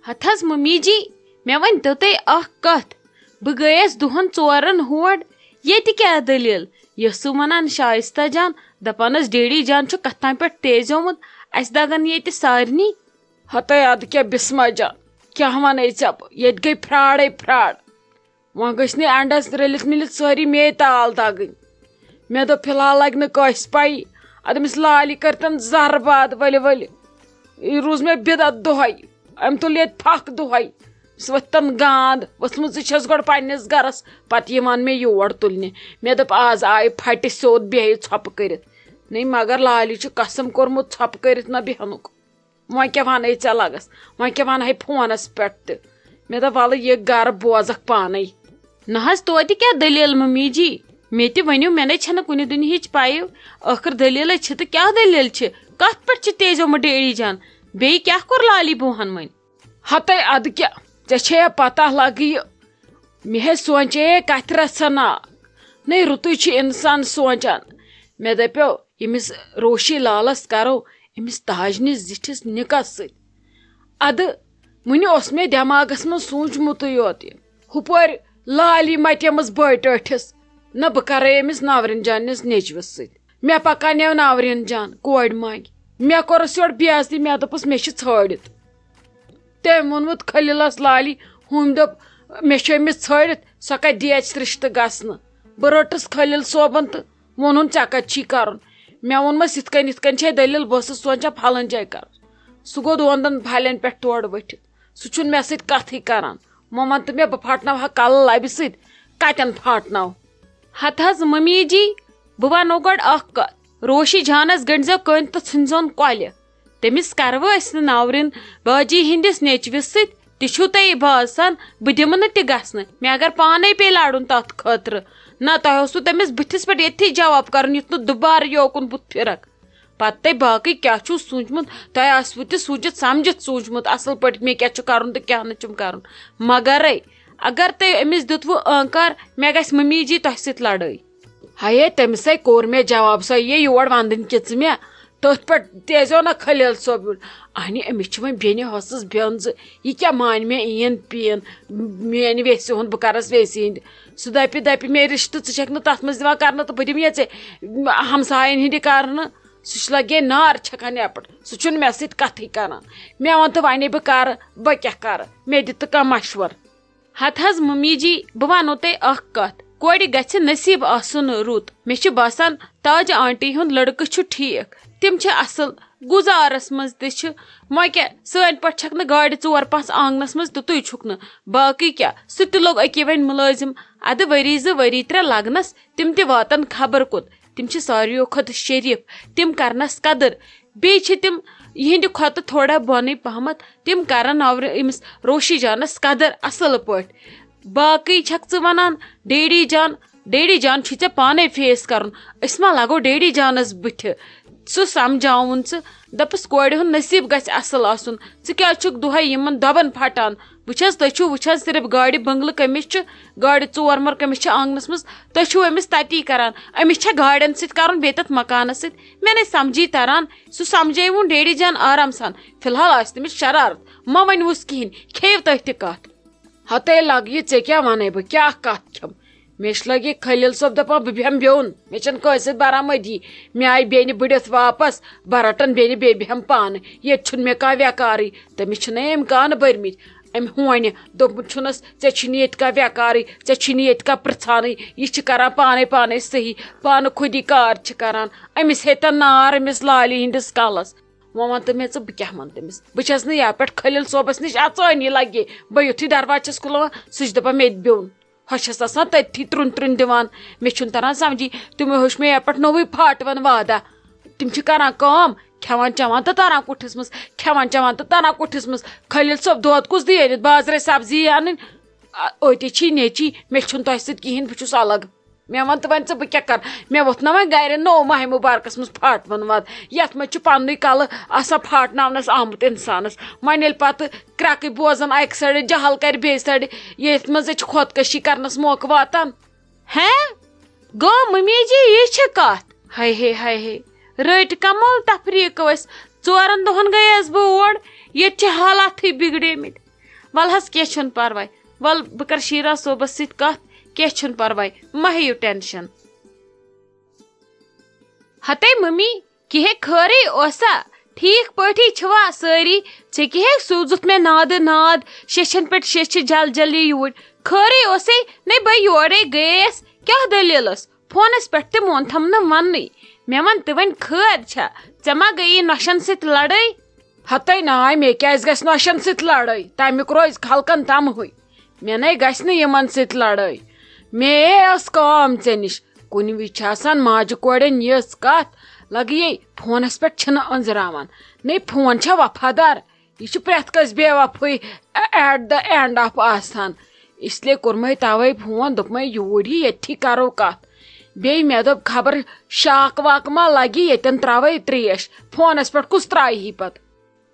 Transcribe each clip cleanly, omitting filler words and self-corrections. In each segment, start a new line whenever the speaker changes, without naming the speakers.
ہتھس mummy جی مے ونتو تُہۍ اکھ کتھ بہٕ گٔیس دۄہن ژورن ہور ییٚتہِ کیٛاہ دٔلیٖل یۄسہٕ ونان شائستہ جان دپان ٲس ڈیڈی جان چھُ کتھ تام پٮ۪ٹھ تیزیومُت اسہِ دگن ییٚتہِ سارنٕے ہتے ادٕ کیٛاہ بسما جان کیٛاہ ونے ژےٚ بہٕ ییٚتہِ گٔے فراڈے فراڈ وۄنۍ گٔژھۍ نہٕ اینڈس رٔلِتھ مِلِتھ سٲری مے تال دگٕنۍ مےٚ دوٚپ فی الحال لگہِ نہٕ کٲنٛسہِ پایی ادٕ أمِس لالہِ کٔرتن زرباد ؤلہِ ؤلہِ یہِ روٗز مےٚ بِدت دۄہے أمۍ تُل ییٚتہِ پھکھ دۄہے ؤتھتن گاند ؤژھمٕژ چھس گۄڈٕ پننس گرس پتہٕ یِوان مےٚ یور تُلنہِ مےٚ دوٚپ آز آیہِ پھٹہِ سیوٚد بیٚیہِ ژھۄپہٕ کٔرِتھ نٔے مگر لالہِ چھُ قسم کوٚرمُت ژھۄپہٕ کٔرِتھ نہ بیہنُک وۄنۍ کیٛاہ ونے ژےٚ لگس وۄنۍ کیٛاہ ونہے فونس پٮ۪ٹھ تہِ مےٚ دوٚپ وَلہٕ یہِ گرٕ بوزکھ پانے نہ حظ توتہِ کیٛاہ دٔلیٖل ممی جی مےٚ تہِ ؤنِو مےٚ نَے چھنہٕ کُنہِ دُنہِچ پَیو ٲخٕر دٔلیٖلے چھِ تہٕ کیٛاہ دٔلیٖل چھِ کتھ پٮ۪ٹھ چھِ تیزیومُت ڈیڈی جان بیٚیہِ کیٛاہ کوٚر لالی بوٗہن وۄنۍ ہتے ادٕ کیٛاہ ژےٚ چھے پتہ لگہٕ یہِ مےٚ ہے سونچے کتھِ رژھن نَے رُتُے چھُ انسان سونچان مےٚ دپیو ییٚمِس روشی لالس کرو أمِس تاجنِس زِٹھِس نِکاح سۭتۍ ادٕ وُنہِ اوس مےٚ دٮ۪ماغس منٛز سوٗنچمُتٕے یوت یہِ ہُپٲرۍ لالی متیمٕژ بٔڑۍ ٹٲٹھِس نہ بہٕ کرے أمِس ناورین جانِس نیچوِس سۭتۍ مےٚ پکانیو ناورین جان کورِ مانگہِ مےٚ کوٚرُس یورٕ بے عزتی مےٚ دوٚپُس مےٚ چھِ ژھٲڑِتھ تٔمۍ ووٚنمُت خٔلیٖلس لالی ہُمۍ دوٚپ مےٚ چھُ أمِس ژھٲڑِتھ سۄ کتہِ دیچ رشتہٕ گژھنہٕ بہٕ رٔٹٕس خٔلیٖل صٲبن تہٕ ووٚنُن ژےٚ کتہِ چھی کرُن مےٚ ووٚنمس یِتھ کٔنۍ چھے دٔلیٖل بہٕ ٲسٕس سونچان پھلٲنۍ جایہِ کرُن سُہ گوٚو دۄن دۄن پھلٮ۪ن پٮ۪ٹھ تورٕ ؤتھِتھ سُہ چھُنہٕ مےٚ سۭتۍ کتھٕے کران وۄنۍ ون تہٕ مےٚ بہٕ پھٹناوہا کلہٕ لبہِ سۭتۍ کتٮ۪ن پھاٹناو ہتھ حظ ممی جی بہٕ ونو گۄڈٕ اکھ کتھ روشی جانس گٔنڈۍزیو کٔنۍ تہٕ ژھٕنۍزون کۄلہِ تٔمِس کرو أسۍ نہٕ ناورین باجی ہٕنٛدِس نیچوِس سۭتۍ تہِ چھُو تۄہہِ باسان بہٕ دِمہٕ نہٕ تہِ گژھنہٕ مےٚ اگر پانے پیٚیہِ لڑُن تتھ خٲطرٕ نہ تۄہہِ اوسوٕ تٔمِس بٕتھِس پٮ۪ٹھ ییٚتھی جواب کرُن یُتھ نہٕ دُبارٕ یوکُن بُتھ پھرکھ پتہٕ تۄہہِ باقٕے کیٛاہ چھُو سوٗنچمُت تۄہہِ آسوٕ تہِ سوٗنچِتھ سمجِتھ سوٗنچمُت اصل پٲٹھۍ مےٚ کیٛاہ چھُ کرُن تہٕ کیٛاہ نہٕ چھُم کرُن مگرے اگر تۄہہِ أمِس دیُتوٕ ٲنکار مےٚ گژھِ ممی جی تۄہہِ سۭتۍ لڑٲے ہیے تٔمِسے کوٚر مےٚ جواب سۄ یہِ یور ونٛدٕنۍ کِژٕ مےٚ تٔتھۍ پٮ۪ٹھ تیزیو نہ خٔلیٖل صٲب اہنہِ أمِس چھِ وۄنۍ بیٚنہِ ہۄسٕس بیٚنزٕ یہِ کیٛاہ مانہِ مےٚ ایٖن پیٖن میانہِ ویسہِ ہُنٛد بہٕ کرس ویسہِ ہِنٛدِ سُہ دپہِ مےٚ رشتہٕ ژٕ چھکھ نہٕ تتھ منٛز دِوان کرنہٕ تہٕ بہٕ دِمہٕ ژےٚ ہمساین ہِنٛدِ کرنہٕ سُہ چھُ لگے نار چھکان یپٹ سُہ چھُنہٕ مےٚ سۭتۍ کتھٕے کران مےٚ ووٚن تہٕ ونے بہٕ کرٕ بہٕ کیٛاہ کرٕ مےٚ دِ تہٕ کانٛہہ مشور ہتھ حظ ممی جی بہٕ ونو تۄہہِ اکھ کتھ کورِ گژھِ نصیٖب آسُن رُت مےٚ چھُ باسان تاج آنٹی ہُنٛد لڑکہٕ چھُ ٹھیٖک تِم چھِ اصل گُزارس منٛز تہِ چھِ وۄنۍ کیٛاہ سٲنۍ پٲٹھۍ چھکھ نہٕ گاڑِ ژور پانٛژھ آنگنس منٛز تِتُے چھُکھ نہٕ باقٕے کیٛاہ سُہ تہِ لوٚگ أکی وۄنۍ مُلٲزِم ادٕ ؤری زٕ ؤری ترٛےٚ لگنس تِم تہِ واتن خبر کوٚت تِم چھِ ساروِیو کھۄتہٕ شریٖف تِم کرنس قدٕر بیٚیہِ چھِ تِم یِہنٛدِ کھۄتہٕ تھوڑا بۄنٕے پہمتھ تِم کرن أمِس روشی جانس قدٕر اصل پٲٹھۍ باقٕے چھکھ ژٕ ونان ڈیڈی جان چھُے ژےٚ پانے فیس کرُن أسۍ ما لگو ڈیڈی جانس بٕتھِ سُہ سمجھاوُن ژٕ دپس کورِ ہُنٛد نصیٖب گژھِ اصل آسُن ژٕ کیٛازِ چھُکھ دۄہے یِمن دۄبن پھٹان وٕچھ حظ تُہۍ چھِو وٕچھان صرف گاڑِ بنگلہٕ کٔمِس چھِ گاڑِ ژور مر کٔمِس چھِ آنگنس منٛز تُہۍ چھِو أمِس تتی کران أمِس چھا گاڑٮ۪ن سۭتۍ کرُن بیٚیہِ تتھ مکانس سۭتۍ مےٚ نَے سمجھی تران سُہ سمجھٲوُن ڈیڈی جان آرام سان فی الحال آسہِ تٔمِس شرارت ما ؤنۍوُس کِہینۍ کھیٚیِو تُہۍ تہِ کتھ ہتے لگ یہِ ژےٚ کیٛاہ ونے بہٕ کیٛاہ کتھ کھٮ۪م مےٚ چھِ لگہِ خٔلیٖل صٲب دپان بہٕ بیٚہمہٕ بیوٚن مےٚ چھنہٕ کٲنٛسہِ سۭتۍ برامٔدی مےٚ آیہِ بیٚنہِ بٔڑِتھ واپس بہٕ رٹن بیٚنہِ بیٚیہِ بیٚہمہٕ پانہٕ ییٚتہِ چھُنہٕ مےٚ کانٛہہ ویکارٕے تٔمِس چھِنَے أمۍ کانہٕ بٔرمٕتۍ أمۍ ہونہِ دوٚپمُت چھُنس ژےٚ چھُے نہٕ ییٚتہِ کانٛہہ ویکارٕے ژےٚ چھُے نہٕ ییٚتہِ کانٛہہ پرژھانٕے یہِ چھِ کران پانے صحیح پانہٕ خودی کار چھِ کران أمِس ہیٚتن نار أمِس لالہِ ہِنٛدِس کلس وۄنۍ ون تہٕ مےٚ ژٕ بہٕ کیٛاہ ونہٕ تٔمِس بہٕ چھس نہٕ یپٲرۍ خٔلیٖل صٲبس نِش اژٲنی لگے بہٕ یُتھُے درواز چھس کھُلاوان سُہ چھُ دپان مےٚ تہِ بیوٚن ہۄ چھس آسان تٔتھی ترُن دِوان مےٚ چھُنہٕ تران سمجھی تِمو ہیوٚچھ مےٚ یپٲرۍ نوٚوُے پھاٹوَن وادا تِم چھِ کران کٲم کھٮ۪وان چٮ۪وان تہٕ تران کُٹھِس منٛز کھٮ۪وان چٮ۪وان تہٕ تران کُٹھِس منٛز خٔلیٖل صٲب دۄد کُس دی أنِتھ بازرے سبزی انٕنۍ أتی چھی نیچی مےٚ چھُنہٕ تۄہہِ سۭتۍ کِہینۍ بہٕ چھُس الگ مےٚ وَن تہٕ وۄنۍ ژٕ بہٕ کیٛاہ کرٕ مےٚ ووٚتھ نہ وۄنۍ گرِ نوٚو ماہِ مُبارکس منٛز پھاٹوَن واد یتھ منٛز چھُ پننُے کلہٕ آسان پھاٹناونس آمُت انسانس وۄنۍ ییٚلہِ پتہٕ کرٛٮ۪کہٕ بوزان اکہِ سایڈٕ جہل کرِ بیٚیہِ سایڈٕ ییٚتھۍ منٛز چھِ خۄدکٔشی کرنس موقعہٕ واتان ہیں گوٚو ممی جی یہِ چھِ کتھ ہے رٔٹۍ کمال تفریٖق ٲسۍ 4 دۄہن گٔیس بہٕ اور ییٚتہِ چھِ حالاتھٕے بِگڑیمٕتۍ ول حظ کینٛہہ چھُنہٕ پرواے ول بہٕ کر شیٖراز صٲبس سۭتۍ کتھ کینٛہہ چھُنہٕ پرواے مہ ہیٚیِو ٹینشن. ہتے ممی کہے خٲرٕے اوسا ٹھیک پٲٹھی چھوا سٲری ژےٚ کہے سوٗزُتھ مےٚ نادٕ ناد شیٚچھن پٮ۪ٹھ شیٚچھِ جل جلدی یوٗرۍ خٲرٕے اوسے نے بہٕ یورے گٔیس کیٛاہ دٔلیٖل ٲس فونس پٮ۪ٹھ تہِ مونتھم نہٕ وننٕے مےٚ ون تہِ وۄنۍ خٲر چھا ژےٚ ما گٔیی نۄشن سۭتۍ لڑٲے. ہتے ناے مےٚ کیٛازِ گژھِ نۄشن سۭتۍ لڑٲے تمیُک روزِ خلقن تمہٕے مےٚ نے گژھِ نہٕ یِمن سۭتۍ لڑٲے مے ٲس کٲم ژےٚ نِش کُنہِ وِزِ چھِ آسان ماجہِ کورٮ۪ن یِژھ کتھ لگیے فونس پٮ۪ٹھ چھِنہٕ أنزراوان نے فون چھا وفادار یہ چھُ پرٛٮ۪تھ کٲنٛسہِ بے وفٲیی ایٹ دَ اینڈ آف آسان اس لیے کوٚرمے توے فون دوٚپمے یوٗرۍ ہی ییٚتھی کرو کتھ بیٚیہِ مےٚ دوٚپ خبر شاک واک ما لگہِ ییٚتٮ۪ن تراوے تریش فونس پٮ۪ٹھ کُس ترایہِ ہی پتہٕ.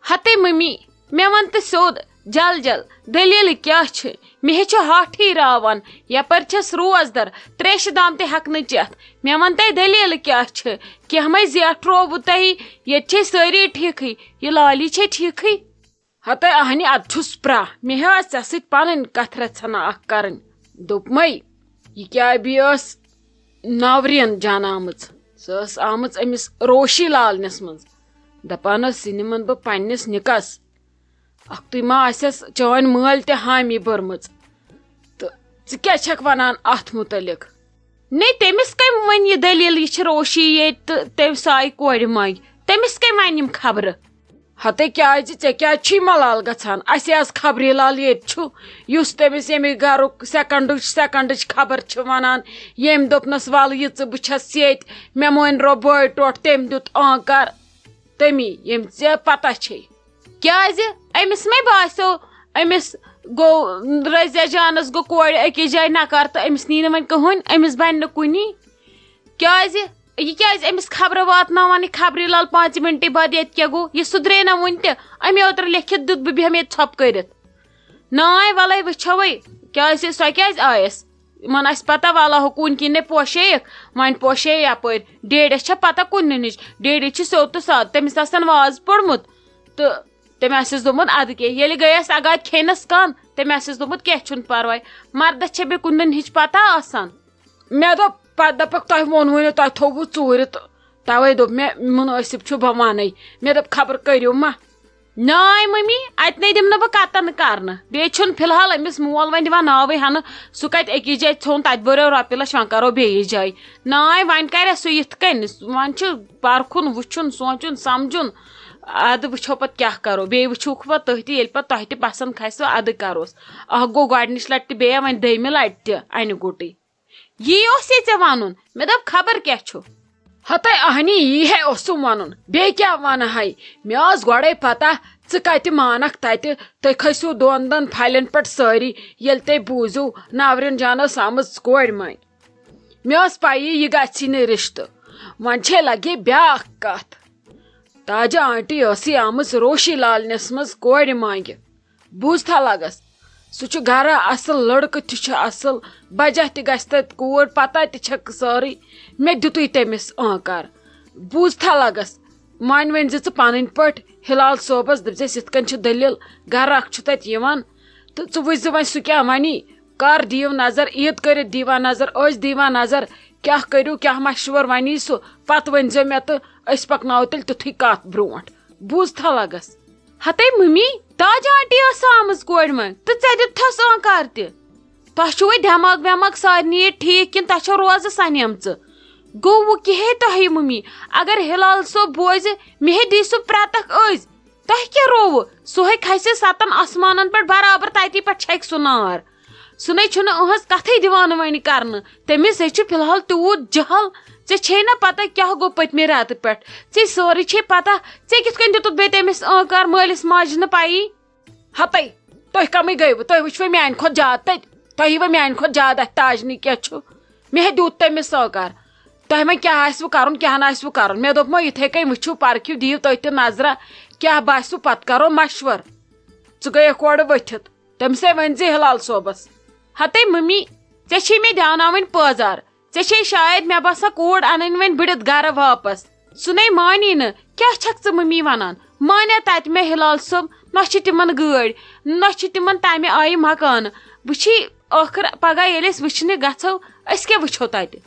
ہتے ممی مےٚ ون تہٕ سیوٚد جل جل دٔلیٖل کیٛاہ چھِ مےٚ ہے چھُ ہاٹھٕے راوان یپٲرۍ چھس روزدر تریشہِ دام تہِ ہٮ۪کہٕ نہٕ چٮ۪تھ مےٚ ون تۄہہِ دٔلیٖل کیٛاہ چھِ کینٛہہ مے زیٹھرووٕ تۄہہِ ییٚتہِ چھے سٲری ٹھیٖکھٕے یہِ لالی چھے ٹھیٖکھٕے. ہتے اہنہِ ادٕ چھُس پرٛا مےٚ ہے ٲس ژےٚ سۭتۍ پنٕنۍ کتھ رژھنا اکھ کرٕنۍ دوٚپمے یہِ کیٛابہِ ٲس ناورین جانامٕژ سۄ ٲس آمٕژ أمِس روشی لالنِس منٛز دپان ٲس سُہ نِمن بہٕ پننِس نِکس اکھتُے ما آسٮ۪س چٲنۍ مٲلۍ تہِ حامی بٔرمٕژ تہٕ ژٕ کیٛاہ چھکھ ونان اتھ مُتعلق. نے تٔمِس کٔمۍ ؤنۍ یہِ دٔلیٖل یہِ چھِ روشی ییٚتہِ تہٕ تٔمۍ سایہِ کورِ منٛگۍ تٔمِس کٔمۍ ونہِ یِم خبرٕ. ہتے کیٛازِ ژےٚ کیٛازِ چھُے ملال گژھان اسہِ حظ خبری لال ییٚتہِ چھُ یُس تٔمِس ییٚمہِ گرُک سٮ۪کنڈٕچ خبر چھِ ونان ییٚمۍ دوٚپنس ول یہِ ژٕ بہٕ چھس ییٚتہِ مےٚ مٲنۍ بٲے ٹوٹھ تٔمۍ دیُت آنکار تٔمی ییٚمۍ ژےٚ پتہ چھے. کیٛازِ أمِس مے باسیو أمِس گوٚو رزیا جانس گوٚو کورِ أکِس جایہِ نکار تہٕ أمِس نی نہٕ وۄنۍ کٕہٕنۍ أمِس بنہِ نہٕ کُنی کیٛازِ یہِ کیٛازِ أمِس خبرٕ واتناوان یہِ خبری لال 5 مِنٹہِ بعد ییٚتہِ کیٛاہ گوٚو یہِ سُدرے نہ وُنہِ تہِ أمۍ اوترٕ لیکھِتھ دیُت بہٕ بیٚہمہٕ ییٚتہِ ژھۄپہٕ کٔرِتھ. ناے وَلے وٕچھوے کیٛازِ سۄ کیٛازِ آیس یِمن آسہِ پتہ والا ہوٗن کِنۍ نے پوشییکھ وۄنۍ پوشے یپٲرۍ ڈیڈس چھےٚ پتہ کُنہِ نِچ ڈیڈی چھِ سیوٚد تہٕ سادٕ تٔمِس آسن واز پوٚرمُت تہٕ تٔمۍ آسٮ۪س دوٚپمُت ادٕ کیٛاہ ییٚلہِ گٔیس اگاد کھیٚنس کن تٔمۍ آسٮ۪س دوٚپمُت کینٛہہ چھُنہٕ پرواے مردس چھےٚ بیٚیہِ کُنہِ ہِچ پتہ آسان. مےٚ دوٚپ پتہٕ دپکھ تۄہہِ ووٚنوُے نہٕ تۄہہِ تھوٚوُ ژوٗرِ تہٕ توے دوٚپ مےٚ مُنٲسِب چھُ بہٕ ونے مےٚ دوٚپ خبر کٔرِو ما. ناے ممی اتہِ نے دِمہٕ نہٕ بہٕ کتن کرنہٕ بیٚیہِ چھُنہٕ فِلحال أمِس مول وۄنۍ دِوان ناوٕے ہنہٕ سُہ کتہِ أکِس جایہِ ژھوٚن تتہِ بٔریو رۄپیہِ لچھ وۄنۍ کرو بیٚیِس جایہِ. ناے وۄنۍ کرِ سُہ یِتھ کٔنۍ وۄنۍ چھُ پرکھُن وٕچھُن سونچُن سمجُن ادٕ وٕچھو پتہٕ کیٛاہ کرو بیٚیہِ وٕچھوکھ پتہٕ تُہۍ تہِ ییٚلہِ پتہٕ تۄہہِ تہِ پسنٛد کھسوٕ ادٕ کروس اکھ گوٚو گۄڈنِچ لٹہِ تہِ بیٚیہِ وۄنۍ دٔیمہِ لٹہِ تہِ انہِ گوٚٹٕے یی اوس یہِ ژےٚ ونُن مےٚ دوٚپ خبر کیٛاہ چھُ. ہتے اہنی یی ہے اوسُم ونُن بیٚیہِ کیٛاہ ونہٕ ہے مےٚ ٲس گۄڈے پتہ ژٕ کتہِ مانکھ تتہِ تُہۍ کھٔسِو 2 پھلٮ۪ن پٮ۪ٹھ سٲری ییٚلہِ تُہۍ بوٗزِو ناورین جان ٲس آمٕژ کورِ منٛگۍ مےٚ ٲس پایی یہِ گژھی نہٕ رشتہٕ وۄنۍ چھے لگے بیاکھ کتھ تاجہ آنٹی ٲسٕے آمٕژ روشی لالنِس منٛز کورِ مانگہِ بوٗزتھا لگس سُہ چھُ گرا اصل لڑکہٕ تہِ چھُ اصل بجہ تہِ گژھِ تتہِ کوٗر پتہ تہِ چھکھ سٲرٕے مےٚ دِتُے تٔمِس آنکار بوٗزتھا لگس وۄنۍ ؤنۍ زِ ژٕ پنٕنۍ پٲٹھۍ ہلال صٲبس دپزٮ۪س یِتھ کٔنۍ چھُ دٔلیٖل گرٕ اکھ چھُ تتہِ یِوان تہٕ ژٕ وٕچھ زِ وۄنۍ سُہ کیٛاہ ونی کر دِیِو نظر عیٖد کٔرِتھ دیٖوا نظر أسۍ دیٖوا نظر کیٛاہ کٔرِو کیٛاہ مشور ونی سُہ پتہٕ ؤنۍزیو مےٚ تہٕ أسۍ پکناوو تیٚلہِ تِتھُے کتھ برونٛٹھ بوٗزتھا لگس. ہتے ممی تاجہ آنٹی ٲس آمٕژ کورِ منٛگۍ تہٕ ژےٚ دِتتھس آنکار تہِ تۄہہِ چھُوے دٮ۪ماغ وٮ۪ماغ سارنٕے ییٚتہِ ٹھیٖک کِنہٕ تۄہہِ چھو روزٕ سنیمژٕ گوٚو وۄنۍ کِہے تۄہہِ ممی اگر ہلال صٲب بوزِ مےٚ ہے دی سُہ پرٛٮ۪تکھ أزۍ تۄہہِ کیٛاہ رووٕ سُہ ہے کھسہِ 7 آسمانن پٮ۪ٹھ برابر تتی پٮ۪ٹھ چھکہِ سُہ نار سُہ نے چھُنہٕ أہٕنٛز کتھٕے دِوان وۄنۍ کرنہٕ تٔمِس ہے چھُ فِلحال تیوٗت جہل ژےٚ چھے نا پتہ کیٛاہ گوٚو پٔتمہِ رٮ۪تہٕ پٮ۪ٹھ ژےٚ سٲرٕے چھے پتہ ژےٚ کِتھ کٔنۍ دِتُتھ بیٚیہِ تٔمِس آنکار مٲلِس ماجہِ نہٕ پایی. ہتے تُہۍ کمٕے گٔیوٕ تُہۍ وٕچھوٕ میانہِ کھۄتہٕ زیادٕ تتہِ تۄہہِ ییٖوٕ میانہِ کھۄتہٕ زیادٕ اتھ تاجنی کیٛاہ چھُ مےٚ ہے دیُت تٔمِس آنکار تۄہہِ وۄنۍ کیٛاہ آسوٕ کرُن کیٛاہ نہٕ آسوٕ کرُن مےٚ دوٚپمو یِتھے کٔنۍ وٕچھِو پرکھِو دِیِو تُہۍ تہِ نظرا کیٛاہ باسوٕ پتہٕ کرو مشور ژٕ گٔیکھ اورٕ ؤتھِتھ تٔمسے ؤنۍ زِ ہلال صٲبس. ہتے ممی ژےٚ چھے مےٚ دیاوناوٕنۍ پٲزار ژےٚ چھے شاید مےٚ باسان کوٗر انٕنۍ وۄنۍ بٕڑِتھ گرٕ واپس سُہ نے مانی نہٕ کیٛاہ چھکھ ژٕ ممی ونان مانے تت مے ہلال صٲب نہ چھ تمن گٲڑۍ نہ چھ تمن تمہِ آیہِ مکانہٕ وٕچھی ٲخر پگہہ ییٚلہِ أسۍ وٕچھنہِ گژھو أسۍ کیٛاہ وٕچھو تتہِ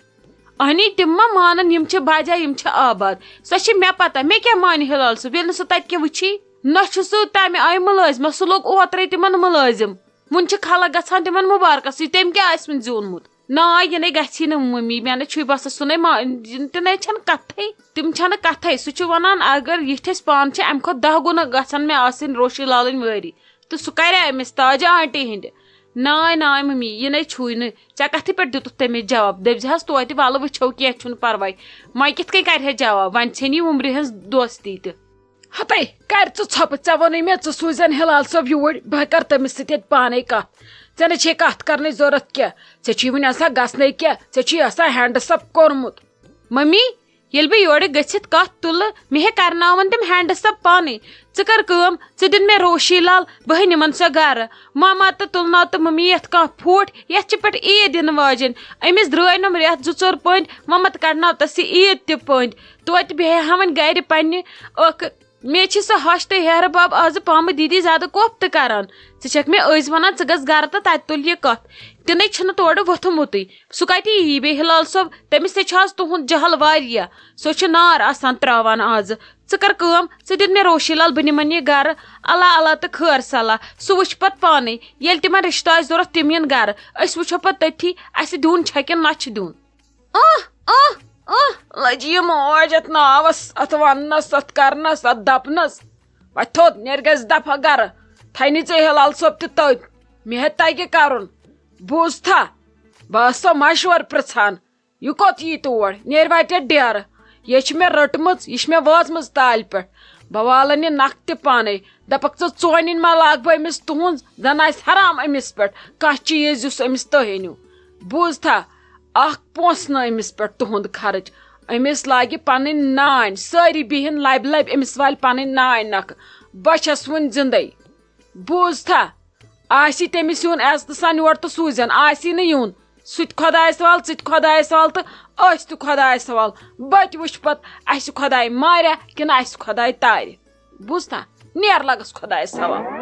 اہنی تم ما مانن یم چھ بجا یم چھ آباد سۄ چھ مےٚ پتہ مےٚ کیٛاہ مانہِ ہلال صٲب ییٚلہِ نہٕ سُہ تتہِ کیٚنٛہہ وٕچھی نہ چھ سُہ تمہِ آیہِ مُلٲزمہ سُہ لوٚگ اوترے تمن مُلٲزم وُنہِ چھِ خلق گژھان تمن مُبارکسٕے تٔمۍ کیٛاہ آسہِ وۄنۍ زیوٗنمُت نا یہِ نَے گژھی نہٕ مٔمی مےٚ نَے چھُے باسان سُہ نَے تہِ نَے چھنہٕ کتھٕے تِم چھنہٕ کتھٕے سُہ چھُ ونان اگر یِتھ أسۍ پانہٕ چھِ امہِ کھۄتہٕ 10 گُنہٕ گژھن مےٚ آسٕنۍ روشی لالٕنۍ وٲری تہٕ سُہ کرِ أمِس تاجہ آنٹی ہٕنٛدِ ناے ناے مٔمی یہِ نَے چھُے نہٕ ژےٚ کتھٕ پٮ۪ٹھ دِتُتھ تٔمِس جواب دٔپزِہس توتہِ وَلہٕ وٕچھو کینٛہہ چھُنہٕ پرواے وۄنۍ کِتھ کٔنۍ کرِہے جواب وۄنۍ ژھٕنی وُمرِ ہٕنٛز دوستی تہِ ہتے کر ژٕ ژھۄپہٕ ژےٚ ووٚنُے مےٚ ژٕ سوٗزٮ۪ن ہلال صٲب یوٗرۍ بہٕ کرٕ تٔمِس سۭتۍ ییٚتہِ پانے کتھ ژےٚ نَے چھے کتھ کرنٕچ ضروٗرت کینٛہہ ژےٚ چھُے وُنہِ آسان گژھنَے کینٛہہ ژےٚ چھُے آسان ہینڈس اپ کوٚرمُت مٔمی ییٚلہِ بہٕ یورٕ گٔژھِتھ کتھ تُلہٕ مےٚ ہے کرناون تِم ہینڈس اپ پانے ژٕ کر کٲم ژٕ دِن مےٚ روشی لال بہٕ نِمن سۄ گرٕ ماما تہٕ تُلناو تہٕ مٔمی یتھ کانٛہہ پھوٗٹ یتھ چھِ پٮ۪ٹھ عیٖد یِنہٕ واجیٚنۍ أمِس درٛاے نۄم رٮ۪تھ 2-4 پٔندۍ ممت کڑناو تس یہِ عیٖد تہِ پٔندۍ توتہِ بیٚہہِ ہا وۄنۍ گرِ پننہِ ٲخر مےٚ چھِ سۄ ہش تہٕ ہیرٕ باب آزٕ پامہٕ دیٖدی زیادٕ کوفتہٕ کران ژٕ چھکھ مےٚ أزۍ ونان ژٕ گژھ گرٕ تہٕ تتہِ تُل یہِ کتھ تہِ نَے چھُنہٕ تورٕ ووٚتھمُتٕے سُہ کتہِ یی بیٚیہِ ہلال صٲب تٔمِس تہِ چھُ آز تُہُنٛد جہل واریاہ سُہ چھُ نار آسان تراوان آزٕ ژٕ کر کٲم ژٕ دِن مےٚ روشی لال بہٕ نِمن یہِ گرٕ اللہ اللہ تہٕ خٲر صلاح سُہ وٕچھِ پتہٕ پانے ییٚلہِ تِمن رشتہٕ آسہِ ضوٚرتھ تِم یِن گرٕ أسۍ وٕچھو پتہٕ تٔتھی اسہِ دیُن چھا کِنہٕ نہ چھُ دیُن لجہِ یہِ موج اتھ ناوس اتھ وننس اتھ کرنس اتھ دپنس وۄنۍ تھوٚد نیرِ گژھِ دفعہ گرٕ تھاینی ژےٚ ہلال صٲب تہِ تٔتۍ مےٚ ہے تگہِ کرُن بوٗزتھا بہٕ ٲسو مشورٕ پرژھان یہِ کوٚت یی تور نیرِ واتہِ ڈیرٕ یہِ چھِ مےٚ رٔٹمٕژ یہِ چھِ مےٚ وٲژمٕژ تالہِ پٮ۪ٹھ بہٕ والن یہِ نکھ تہِ پانے دپکھ ژٕ ژونِنۍ ما لاگہٕ بہٕ أمِس تُہنٛز زن آسہِ حرام أمِس پٮ۪ٹھ کانٛہہ چیٖز یُس أمِس تُہۍ أنِو بوٗزتھا اکھ پونٛسہٕ نہٕ أمِس پٮ۪ٹھ تُہُنٛد خرٕچ أمِس لاگہِ پنٕنۍ نانۍ سٲری بِہِن لبہِ لبہِ أمِس والہِ پنٕنۍ نانۍ نکھٕ بہٕ چھس وُنہِ زندے بوٗزتھا آسی تٔمِس یُن عزتہٕ سان یور تہٕ سوٗزٮ۪ن آسی نہٕ یُن سُہ تہِ خۄدایس حوال ژٕ تہِ خۄدایس حوال تہٕ أسۍ تہِ خۄدایس حوال بہٕ تہِ وٕچھِ پتہٕ اسہِ خۄداے ماریا کِنہٕ اسہِ خۄداے تارِ بوٗزتھا نیر لگس خۄدایس حوال